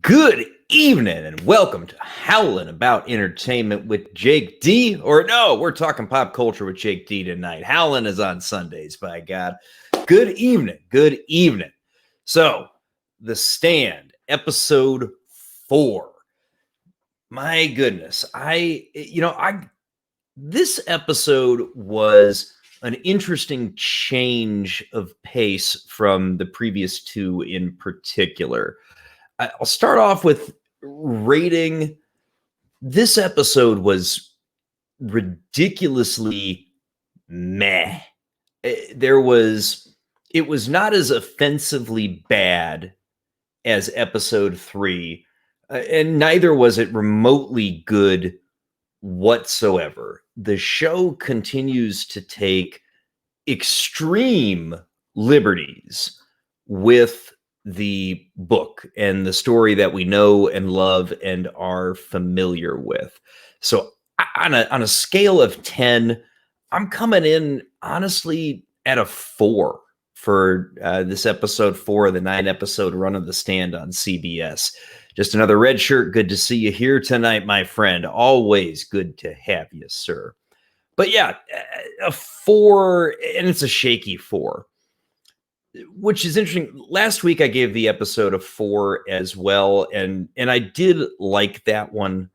Good evening and welcome to Howlin' About Entertainment with Jake D. Or no, we're talking pop culture with Jake D tonight. Howlin' is on Sundays, by God. Good evening. Good evening. So, The Stand, episode 4. My goodness. This episode was an interesting change of pace from the previous two in particular. I'll start off with rating. This episode was ridiculously meh. It was not as offensively bad as episode 3, and neither was it remotely good whatsoever. The show continues to take extreme liberties with the book and the story that we know and love and are familiar with. So on a scale of 10, I'm coming in honestly at a 4 for this episode 4 of the 9-episode run of The Stand on CBS. Just another red shirt. Good to see you here tonight, my friend. Always good to have you, sir. But yeah, a 4, and it's a shaky 4. Which is interesting. Last week I gave the episode a 4 as well, and I did like that one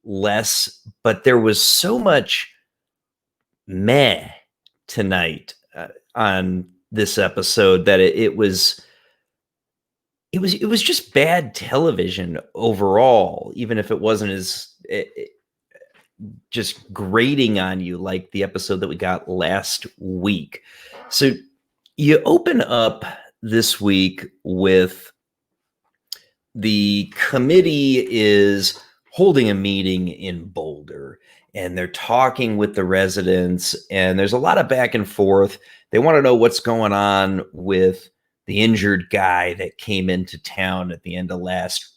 less, but there was so much meh tonight on this episode that it was just bad television overall, even if it wasn't as just grating on you like the episode that we got last week. So you open up this week with the committee is holding a meeting in Boulder, and they're talking with the residents, and there's a lot of back and forth. They want to know what's going on with the injured guy that came into town at the end of last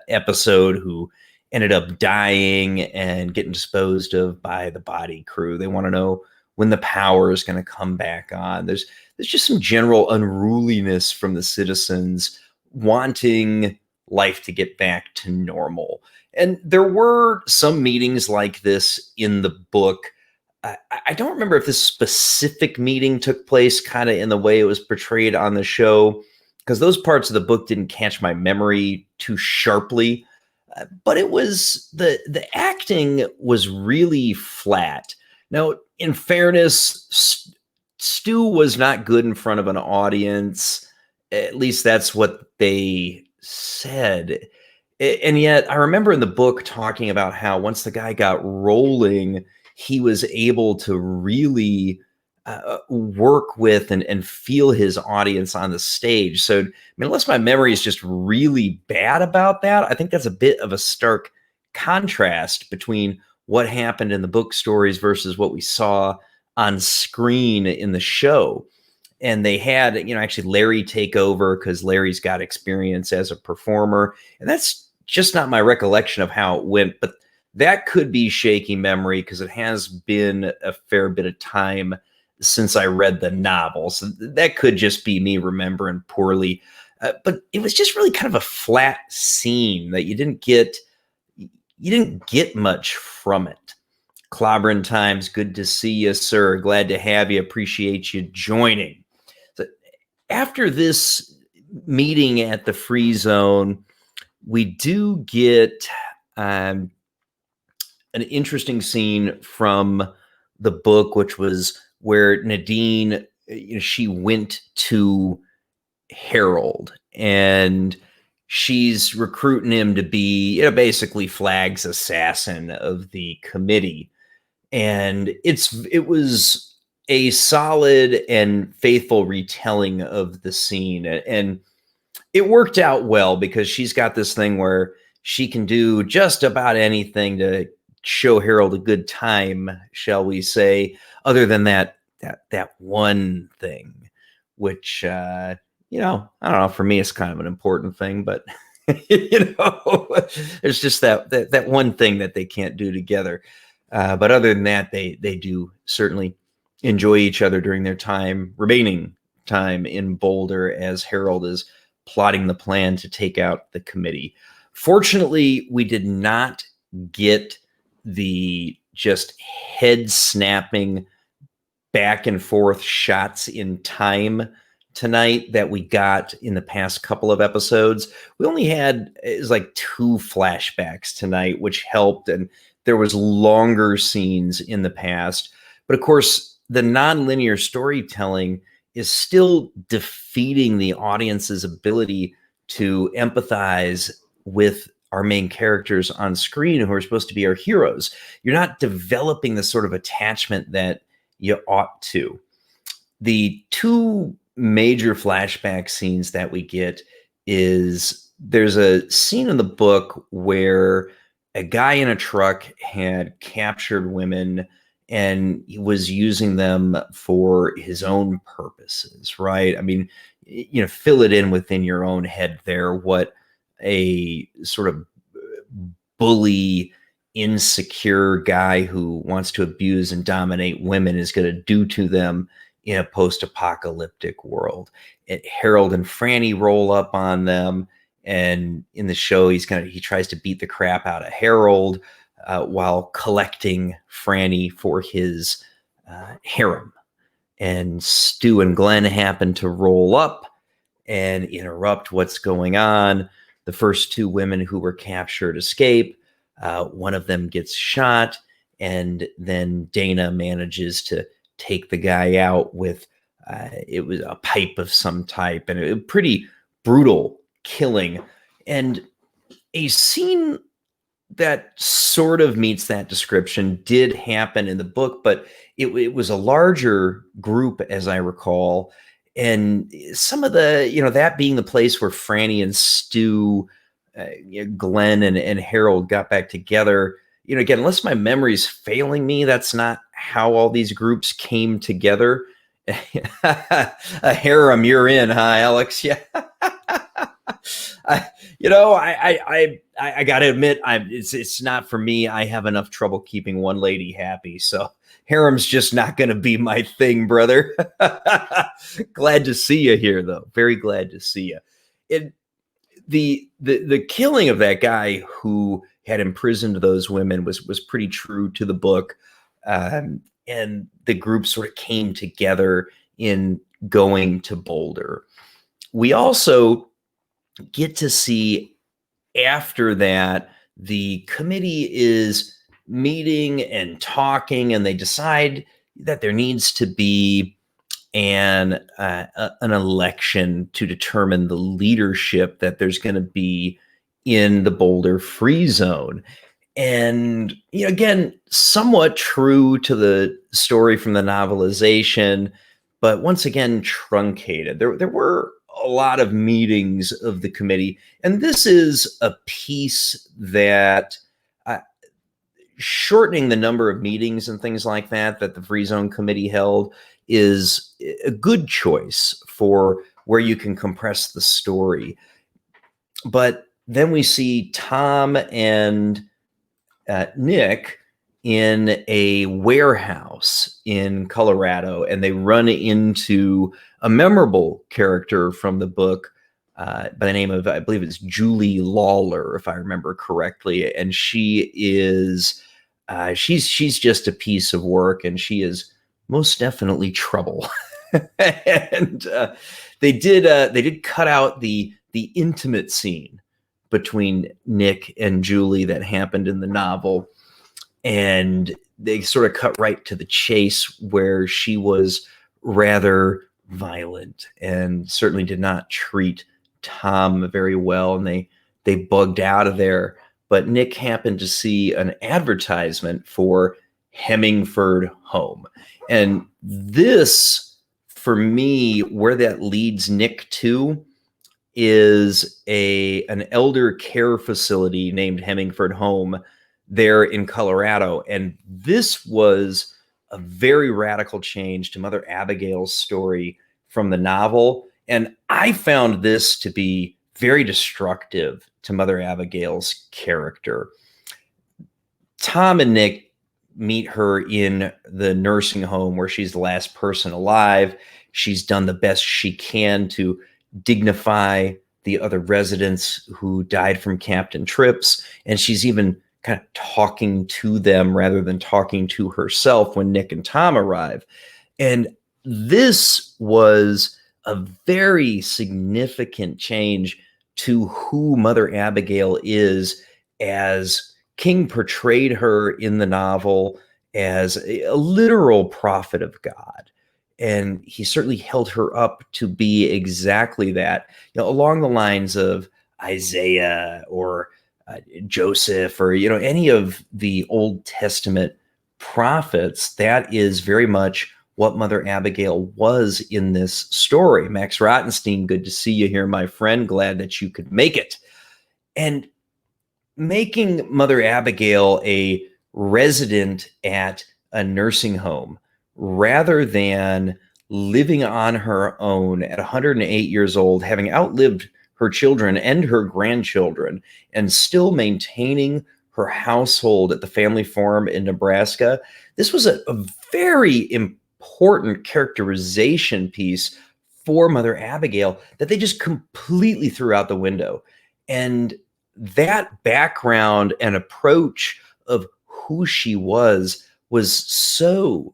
episode who ended up dying and getting disposed of by the body crew. They want to know when the power is going to come back on. There's just some general unruliness from the citizens wanting life to get back to normal. And there were some meetings like this in the book. I don't remember if this specific meeting took place kind of in the way it was portrayed on the show, because those parts of the book didn't catch my memory too sharply. But it was the acting was really flat. Now, in fairness, Stu was not good in front of an audience. At least that's what they said. And yet I remember in the book talking about how once the guy got rolling, he was able to really work with and feel his audience on the stage. So, I mean, unless my memory is just really bad about that, I think that's a bit of a stark contrast between what happened in the book stories versus what we saw on screen in the show. And they had, actually Larry take over because Larry's got experience as a performer. And that's just not my recollection of how it went. But that could be shaky memory because it has been a fair bit of time since I read the novel. So that could just be me remembering poorly. But it was just really kind of a flat scene that you didn't get much from it. Clobbering Times, good to see you, sir. Glad to have you. Appreciate you joining. So after this meeting at the Free Zone, we do get an interesting scene from the book, which was where Nadine, she went to Harold and she's recruiting him to be, basically Flag's assassin of the committee. And it was a solid and faithful retelling of the scene. And it worked out well because she's got this thing where she can do just about anything to show Harold a good time, shall we say, other than that one thing, which, I don't know, for me, it's kind of an important thing, but there's just that one thing that they can't do together. But other than that, they do certainly enjoy each other during their remaining time in Boulder as Harold is plotting the plan to take out the committee. Fortunately, we did not get the just head snapping back and forth shots in time tonight that we got in the past couple of episodes. We only had, it was like 2 flashbacks tonight, which helped. And there was longer scenes in the past. But of course, the nonlinear storytelling is still defeating the audience's ability to empathize with our main characters on screen who are supposed to be our heroes. You're not developing the sort of attachment that you ought to. The 2 major flashback scenes that we get is there's a scene in the book where a guy in a truck had captured women and he was using them for his own purposes, right? I mean, fill it in within your own head there what a sort of bully, insecure guy who wants to abuse and dominate women is going to do to them in a post-apocalyptic world. Harold and Franny roll up on them, and in the show he tries to beat the crap out of Harold while collecting Franny for his harem. And Stu and Glenn happen to roll up and interrupt what's going on. The first 2 women who were captured escape. One of them gets shot, and then Dana manages to take the guy out with it was a pipe of some type, and a pretty brutal killing. And a scene that sort of meets that description did happen in the book, but it was a larger group, as I recall. And some of the, that being the place where Franny and Stu, Glenn and Harold got back together. Again, unless my memory's failing me, that's not how all these groups came together. A harem, you're in, huh, Alex? Yeah. I gotta admit, it's not for me. I have enough trouble keeping one lady happy, so harem's just not going to be my thing, brother. Glad to see you here, though. Very glad to see you. The killing of that guy who had imprisoned those women was pretty true to the book, and the group sort of came together in going to Boulder. We also get to see after that the committee is meeting and talking, and they decide that there needs to be an election to determine the leadership that there's going to be in the Boulder Free Zone. And again, somewhat true to the story from the novelization, but once again truncated. There were a lot of meetings of the committee, and this is a piece that shortening the number of meetings and things like that the Free Zone Committee held is a good choice for where you can compress the story. But then we see Tom and Nick in a warehouse in Colorado, and they run into a memorable character from the book by the name of, I believe it's Julie Lawler, if I remember correctly. And she is, she's just a piece of work, and she is most definitely trouble. And they did cut out the intimate scene between Nick and Julie that happened in the novel, and they sort of cut right to the chase, where she was rather violent and certainly did not treat Tom very well, and they bugged out of there. But Nick happened to see an advertisement for Hemingford Home, and this, for me, where that leads Nick to is an elder care facility named Hemingford Home there in Colorado. And this was a very radical change to Mother Abigail's story from the novel. And I found this to be very destructive to Mother Abigail's character. Tom and Nick meet her in the nursing home where she's the last person alive. She's done the best she can to dignify the other residents who died from Captain Trips. And she's even kind of talking to them rather than talking to herself when Nick and Tom arrive. And this was a very significant change to who Mother Abigail is, as King portrayed her in the novel as a literal prophet of God. And he certainly held her up to be exactly that, along the lines of Isaiah or Joseph, or, any of the Old Testament prophets. That is very much what Mother Abigail was in this story. Max Rottenstein, good to see you here, my friend. Glad that you could make it. And making Mother Abigail a resident at a nursing home rather than living on her own at 108 years old, having outlived her children and her grandchildren, and still maintaining her household at the family farm in Nebraska. This was a very important characterization piece for Mother Abigail that they just completely threw out the window. And that background and approach of who she was so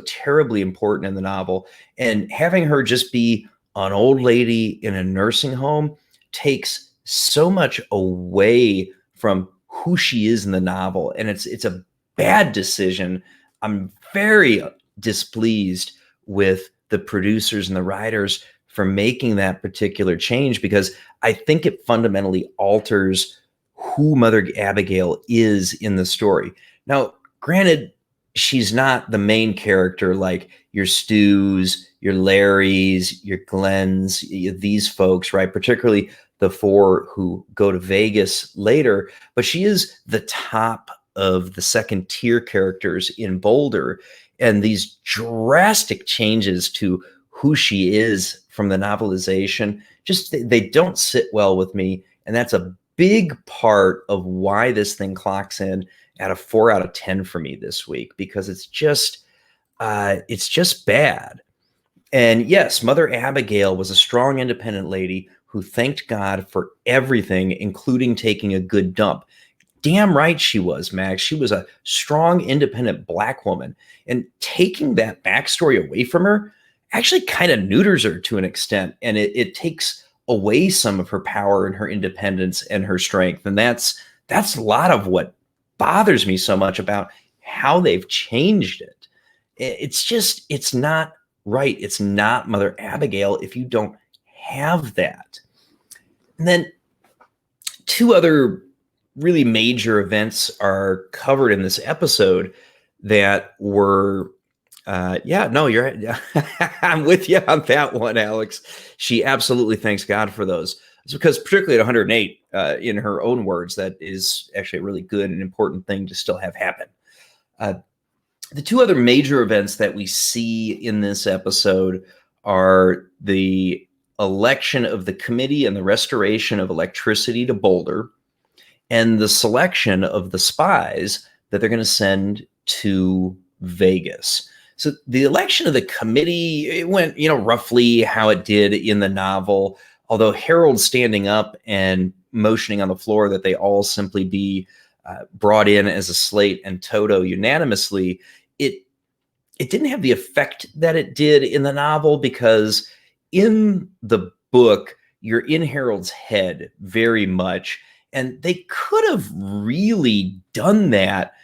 terribly important in the novel. And having her just be an old lady in a nursing home takes so much away from who she is in the novel. And it's a bad decision. I'm very displeased with the producers and the writers for making that particular change, because I think it fundamentally alters who Mother Abigail is in the story. Now, granted, she's not the main character like your Stews, your Larrys, your Glens, these folks, right? Particularly the four who go to Vegas later, but she is the top of the second tier characters in Boulder. And these drastic changes to who she is from the novelization, just they don't sit well with me. And that's a big part of why this thing clocks in at a 4 out of 10 for me this week, because it's just bad. And yes, Mother Abigail was a strong, independent lady who thanked God for everything, including taking a good dump. Damn right she was, Max. She was a strong, independent Black woman. And taking that backstory away from her actually kind of neuters her to an extent. And it takes away some of her power and her independence and her strength. And that's a lot of what bothers me so much about how they've changed it. It's not right. It's not Mother Abigail if you don't have that. And then two other really major events are covered in this episode that were, I'm with you on that one, Alex. She absolutely thanks God for those. It's because particularly at 108, in her own words, that is actually a really good and important thing to still have happen. The two other major events that we see in this episode are the election of the committee and the restoration of electricity to Boulder, and the selection of the spies that they're going to send to Vegas. So the election of the committee, it went, roughly how it did in the novel, although Harold standing up and motioning on the floor that they all simply be brought in as a slate and toto unanimously, it didn't have the effect that it did in the novel, because in the book, you're in Harold's head very much. And they could have really done that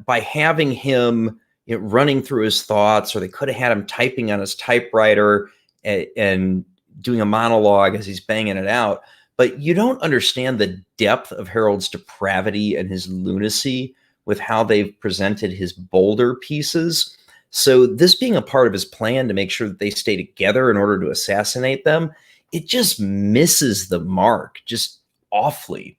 by having him running through his thoughts, or they could have had him typing on his typewriter and doing a monologue as he's banging it out. But you don't understand the depth of Harold's depravity and his lunacy with how they've presented his Boulder pieces. So this being a part of his plan to make sure that they stay together in order to assassinate them, it just misses the mark just awfully.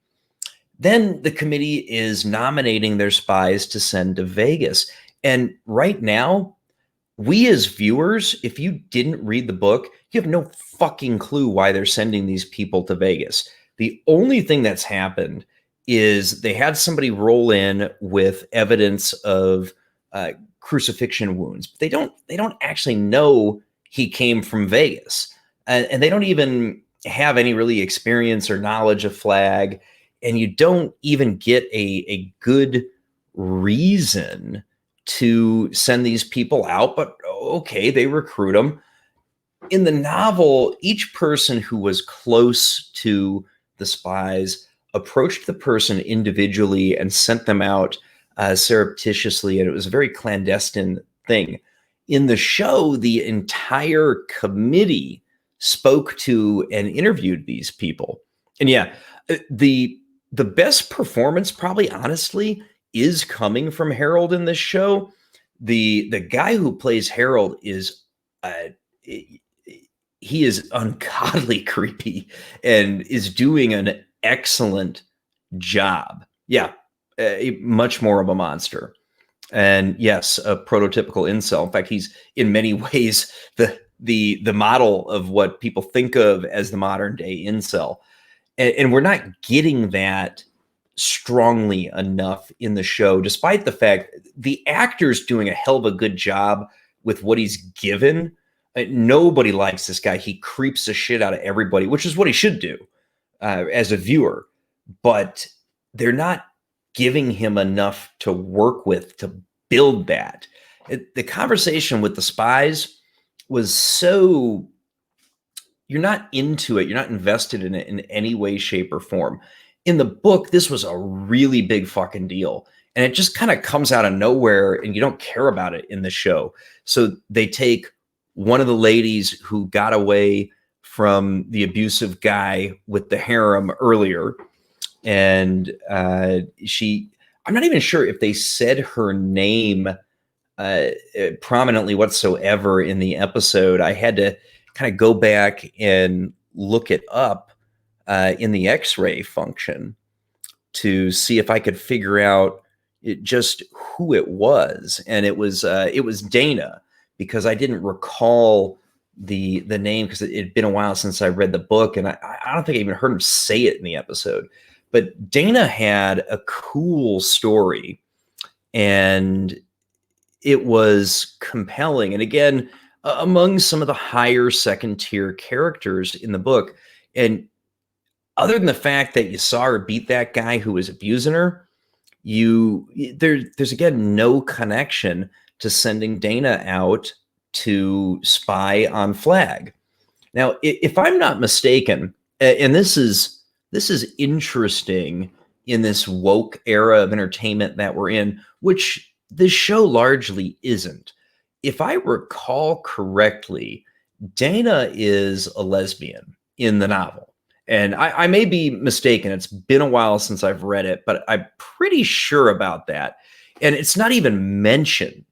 Then the committee is nominating their spies to send to Vegas. And right now, we as viewers, if you didn't read the book, you have no fucking clue why they're sending these people to Vegas. The only thing that's happened is they had somebody roll in with evidence of crucifixion wounds. But they don't actually know he came from Vegas. And they don't even have any really experience or knowledge of Flag, and you don't even get a good reason to send these people out, but okay, they recruit them. In the novel, each person who was close to the spies approached the person individually and sent them out surreptitiously, and it was a very clandestine thing. In the show, the entire committee spoke to and interviewed these people. And yeah, the best performance, probably honestly, is coming from Harold in this show. The guy who plays Harold is he is ungodly creepy and is doing an excellent job. Yeah, much more of a monster. And yes, a prototypical incel. In fact, he's in many ways the model of what people think of as the modern day incel. And we're not getting that strongly enough in the show, despite the fact the actor's doing a hell of a good job with what he's given. Nobody likes this guy. He creeps the shit out of everybody, which is what he should do as a viewer. But they're not giving him enough to work with to build that. The conversation with the spies was so, you're not into it. You're not invested in it in any way, shape, or form. In the book, this was a really big fucking deal. And it just kind of comes out of nowhere and you don't care about it in the show. So they take one of the ladies who got away from the abusive guy with the harem earlier. And I'm not even sure if they said her name prominently whatsoever in the episode. I had to kind of go back and look it up in the X-ray function to see if I could figure out just who it was. And it was Dana, because I didn't recall the name because it had been a while since I read the book, and I don't think I even heard him say it in the episode. But Dana had a cool story, and it was compelling. And again, among some of the higher second tier characters in the book. And other than the fact that you saw her beat that guy who was abusing her, there's again no connection to sending Dana out to spy on Flag. Now, if I'm not mistaken, and this is interesting in this woke era of entertainment that we're in, which this show largely isn't. If I recall correctly, Dana is a lesbian in the novel. And I may be mistaken. It's been a while since I've read it, but I'm pretty sure about that. And it's not even mentioned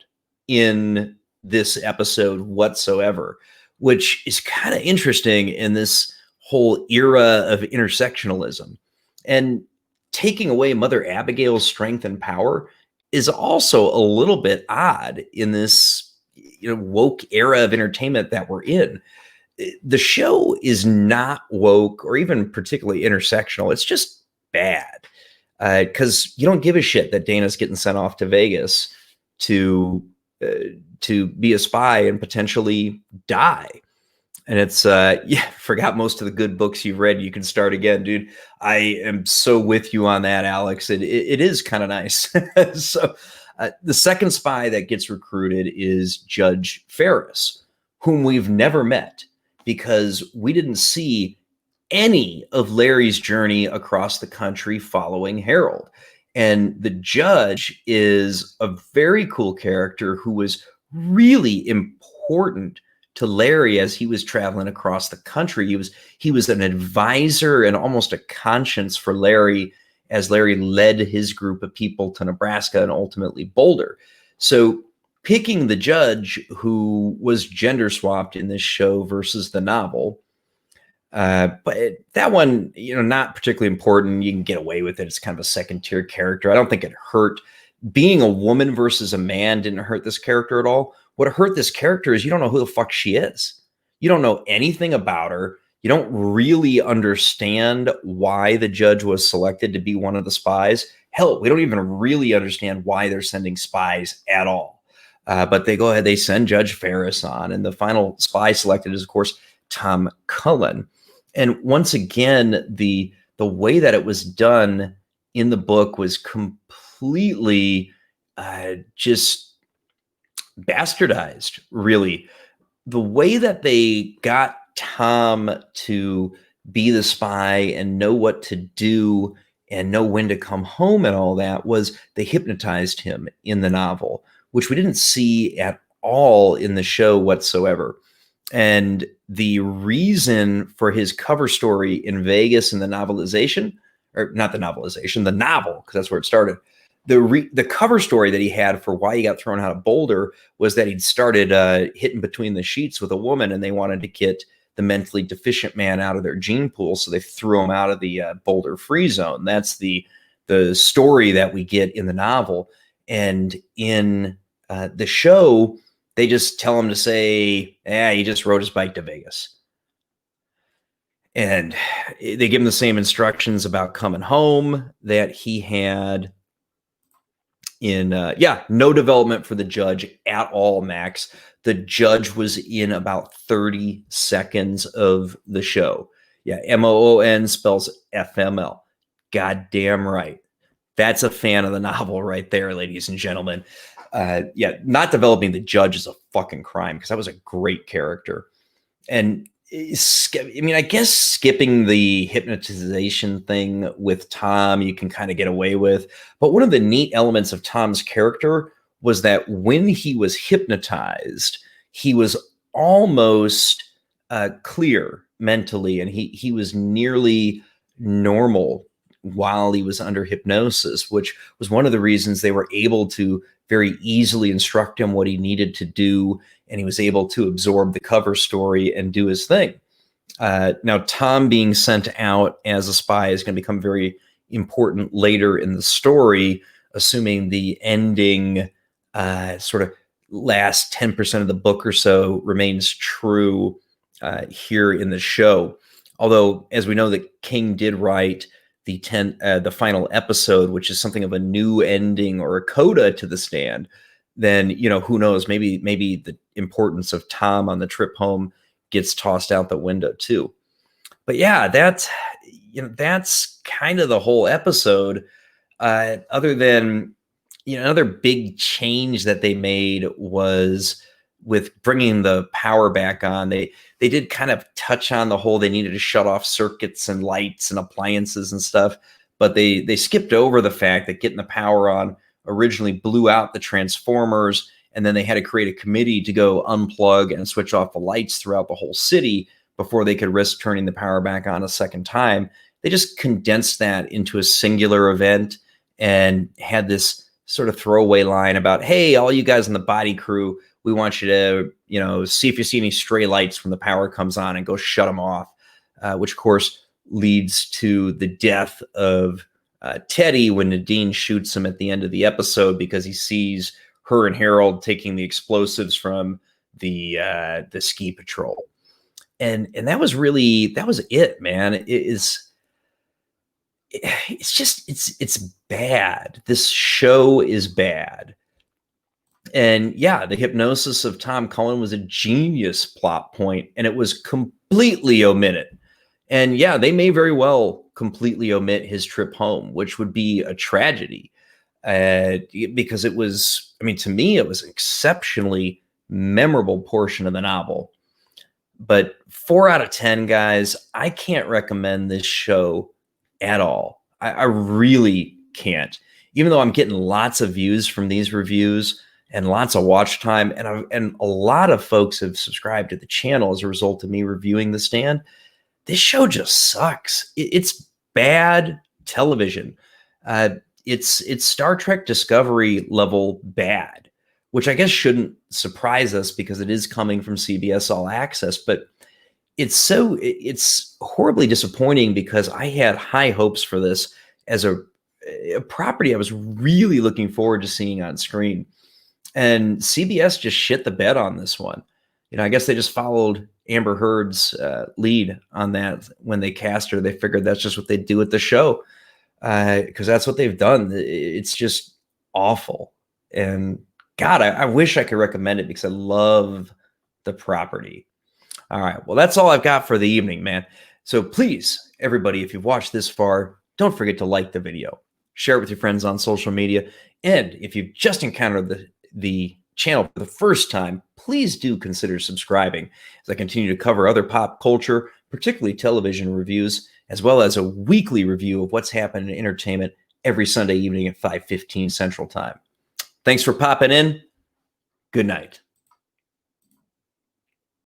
in this episode whatsoever, which is kind of interesting in this whole era of intersectionalism. And taking away Mother Abigail's strength and power is also a little bit odd in this woke era of entertainment that we're in. The show is not woke or even particularly intersectional. It's just bad because you don't give a shit that Dana's getting sent off to Vegas to be a spy and potentially die. And it's, forgot most of the good books you've read. You can start again, dude. I am so with you on that, Alex. It is kind of nice. So the second spy that gets recruited is Judge Ferris, whom we've never met because we didn't see any of Larry's journey across the country following Harold. And the judge is a very cool character who was really important to Larry as he was traveling across the country. He was an advisor and almost a conscience for Larry as Larry led his group of people to Nebraska and ultimately Boulder. So picking the judge who was gender swapped in this show versus the novel, but that one, not particularly important. You can get away with it. It's kind of a second tier character. I don't think it hurt. Being a woman versus a man didn't hurt this character at all. What hurt this character is you don't know who the fuck she is. You don't know anything about her. You don't really understand why the judge was selected to be one of the spies. Hell, we don't even really understand why they're sending spies at all. But they go ahead, they send Judge Ferris on. And the final spy selected is, of course, Tom Cullen. And once again, the way that it was done in the book was completely just bastardized, really. The way that they got Tom to be the spy and know what to do and know when to come home and all that was they hypnotized him in the novel, which we didn't see at all in the show whatsoever. And the reason for his cover story in Vegas in the novelization, or not the novelization, the novel, because that's where it started. The cover story that he had for why he got thrown out of Boulder was that he'd started hitting between the sheets with a woman, and they wanted to get the mentally deficient man out of their gene pool, so they threw him out of the Boulder free zone. That's the story that we get in the novel. And in the show, they just tell him to say, "Yeah, he just rode his bike to Vegas." And they give him the same instructions about coming home that he had in no development for the judge at all, Max. The judge was in about 30 seconds of the show. Yeah, MOON spells FML. Goddamn right. That's a fan of the novel right there, ladies and gentlemen. Not developing the judge is a fucking crime, because that was a great character. And I guess skipping the hypnotization thing with Tom, you can kind of get away with. But one of the neat elements of Tom's character was that when he was hypnotized, he was almost clear mentally, and he was nearly normal while he was under hypnosis, which was one of the reasons they were able to very easily instruct him what he needed to do, and he was able to absorb the cover story and do his thing. Now, Tom being sent out as a spy is going to become very important later in the story, assuming the ending sort of last 10% of the book or so remains true here in the show. Although, as we know, that King did write the final episode, which is something of a new ending or a coda to The Stand, then, who knows, maybe the importance of Tom on the trip home gets tossed out the window too. But yeah, that's kind of the whole episode. Other than, another big change that they made was with bringing the power back on. They did kind of touch on the whole, they needed to shut off circuits and lights and appliances and stuff, but they skipped over the fact that getting the power on originally blew out the transformers, and then they had to create a committee to go unplug and switch off the lights throughout the whole city before they could risk turning the power back on a second time. They just condensed that into a singular event and had this sort of throwaway line about, hey, all you guys in the body crew, we want you to, see if you see any stray lights when the power comes on and go shut them off, which of course leads to the death of Teddy when Nadine shoots him at the end of the episode, because he sees her and Harold taking the explosives from the ski patrol. And that was it, man. It's bad. This show is bad. And yeah, the hypnosis of Tom Cullen was a genius plot point, and it was completely omitted. And yeah, they may very well completely omit his trip home, which would be a tragedy, because it was, to me, it was an exceptionally memorable portion of the novel. But 4 out of 10, guys, I can't recommend this show at all. I really can't. Even though I'm getting lots of views from these reviews and lots of watch time, and a lot of folks have subscribed to the channel as a result of me reviewing The Stand, this show just sucks. It's bad television. It's Star Trek Discovery level bad, which I guess shouldn't surprise us because it is coming from CBS All Access. But it's horribly disappointing, because I had high hopes for this as a property I was really looking forward to seeing on screen. And CBS just shit the bed on this one. I guess they just followed Amber Heard's lead on that. When they cast her, they figured that's just what they do with the show, because that's what they've done. It's just awful. And God, I wish I could recommend it, because I love the property. All right. Well, that's all I've got for the evening, man. So please, everybody, if you've watched this far, don't forget to like the video, share it with your friends on social media, and if you've just encountered the channel for the first time, please do consider subscribing as I continue to cover other pop culture, particularly television reviews, as well as a weekly review of what's happened in entertainment every Sunday evening at 5:15 Central Time. Thanks for popping in. Good night.